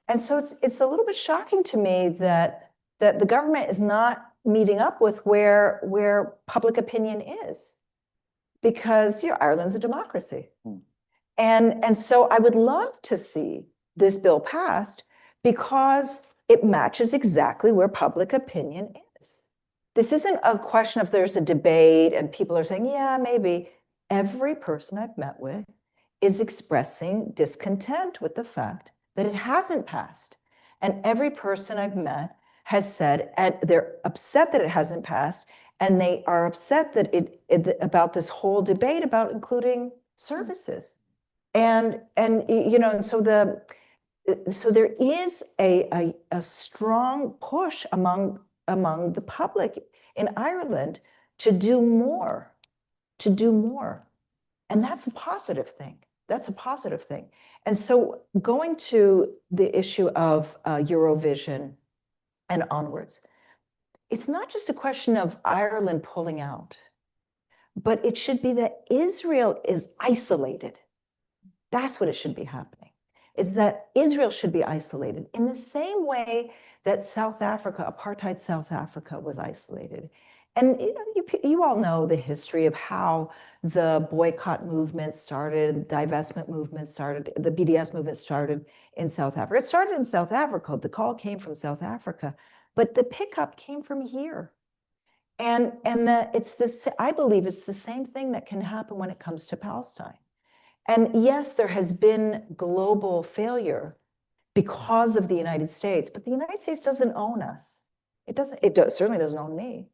And so it's a little bit shocking to me that the government is not meeting up with where public opinion is, because Ireland's a democracy. And so I would love to see this bill passed, because it matches exactly where public opinion is. This isn't a question of there's a debate and people are saying, yeah, maybe. Every person I've met with is expressing discontent with the fact that it hasn't passed. And every person I've met has said, and they're upset that it hasn't passed, and they are upset that about this whole debate about including services. And so there is a strong push among the public in Ireland to do more, And that's a positive thing. That's a positive thing. And so going to the issue of Eurovision and onwards, it's not just a question of Ireland pulling out, but it should be that Israel is isolated. That's what it should be happening, is that Israel should be isolated in the same way that South Africa, apartheid South Africa, was isolated. And you all know the history of how the boycott movement started, divestment movement started, the BDS movement started in South Africa. It started in South Africa. The call came from South Africa, but the pickup came from here. And I believe it's the same thing that can happen when it comes to Palestine. And yes, there has been global failure because of the United States, but the United States doesn't own us. It certainly doesn't own me.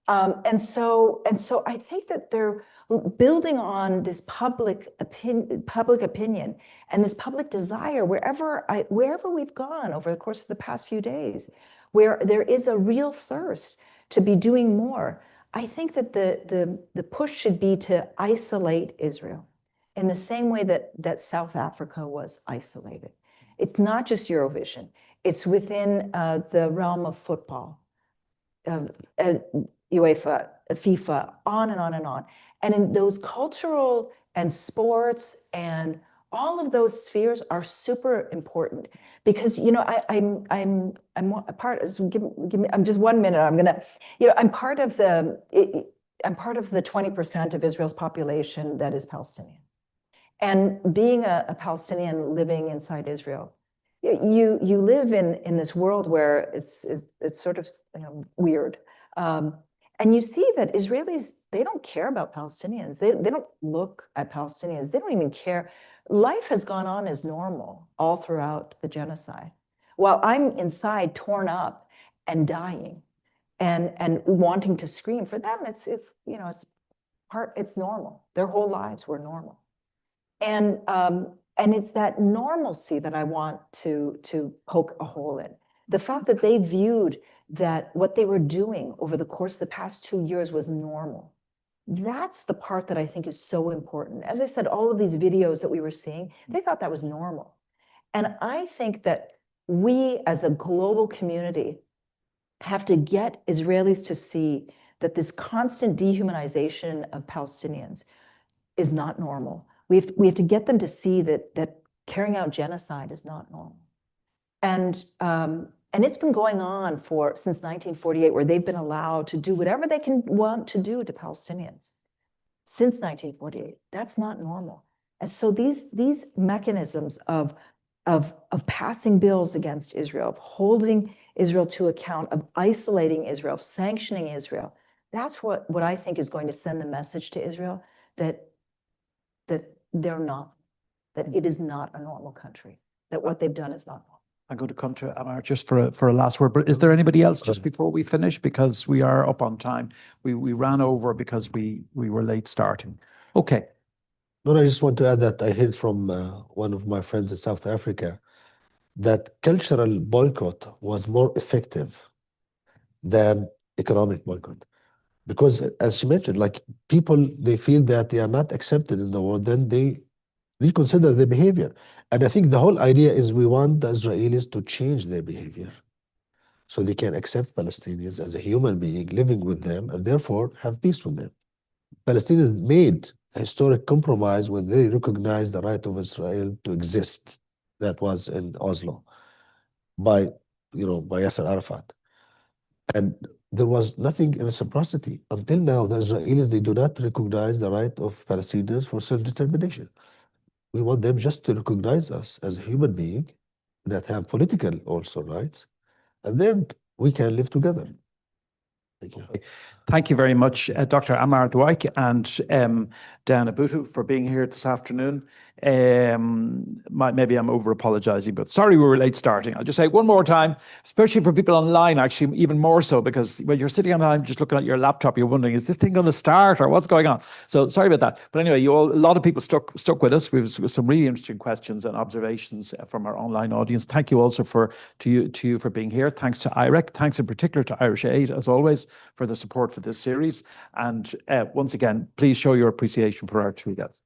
And so I think that they're building on this public opinion and this public desire wherever we've gone over the course of the past few days, where there is a real thirst to be doing more. I think that the push should be to isolate Israel in the same way that South Africa was isolated. It's not just Eurovision. It's within the realm of football, UEFA, FIFA, on and on and on. And in those cultural and sports and all of those spheres are super important, because I'm a part. Give me. I'm just 1 minute. I'm part of the 20% of Israel's population that is Palestinian. And being a Palestinian living inside Israel, you live in this world where it's sort of weird. And you see that Israelis, they don't care about Palestinians. They don't look at Palestinians. They don't even care. Life has gone on as normal all throughout the genocide, while I'm inside torn up and dying and wanting to scream. For them, it's normal. Their whole lives were normal. And it's that normalcy that I want to poke a hole in. The fact that they viewed that what they were doing over the course of the past 2 years was normal. That's the part that I think is so important. As I said, all of these videos that we were seeing, they thought that was normal. And I think that we as a global community have to get Israelis to see that this constant dehumanization of Palestinians is not normal. We have to get them to see that carrying out genocide is not normal. And it's been going on since 1948, where they've been allowed to do whatever they want to do to Palestinians. Since 1948, that's not normal. And so these mechanisms of passing bills against Israel, of holding Israel to account, of isolating Israel, of sanctioning Israel, that's what I think is going to send the message to Israel that they're not, that it is not a normal country, that what they've done is not normal. I'm going to come to Ammar just for a last word, but is there anybody else just before we finish? Because we are up on time. We ran over because we were late starting. Okay. No, I just want to add that I heard from one of my friends in South Africa that cultural boycott was more effective than economic boycott. Because as she mentioned, like people, they feel that they are not accepted in the world, then they reconsider their behavior. And I think the whole idea is we want the Israelis to change their behavior so they can accept Palestinians as a human being living with them and therefore have peace with them. Palestinians made a historic compromise when they recognized the right of Israel to exist. That was in Oslo by Yasser Arafat. And there was nothing in reciprocity. Until now, the Israelis, they do not recognize the right of Palestinians for self-determination. We want them just to recognize us as a human being that have political also rights, and then we can live together. Thank you. Thank you very much, Dr. Ammar Dwaik and Diana Buttu for being here this afternoon. Maybe I'm over-apologizing, but sorry we were late starting. I'll just say one more time, especially for people online, actually, even more so, because when you're sitting online just looking at your laptop, you're wondering, is this thing going to start or what's going on? So sorry about that. But anyway, a lot of people stuck with us. We have some really interesting questions and observations from our online audience. Thank you also to you for being here. Thanks to IREC. Thanks in particular to Irish Aid, as always, for the support for this series. And once again, please show your appreciation for our three guests.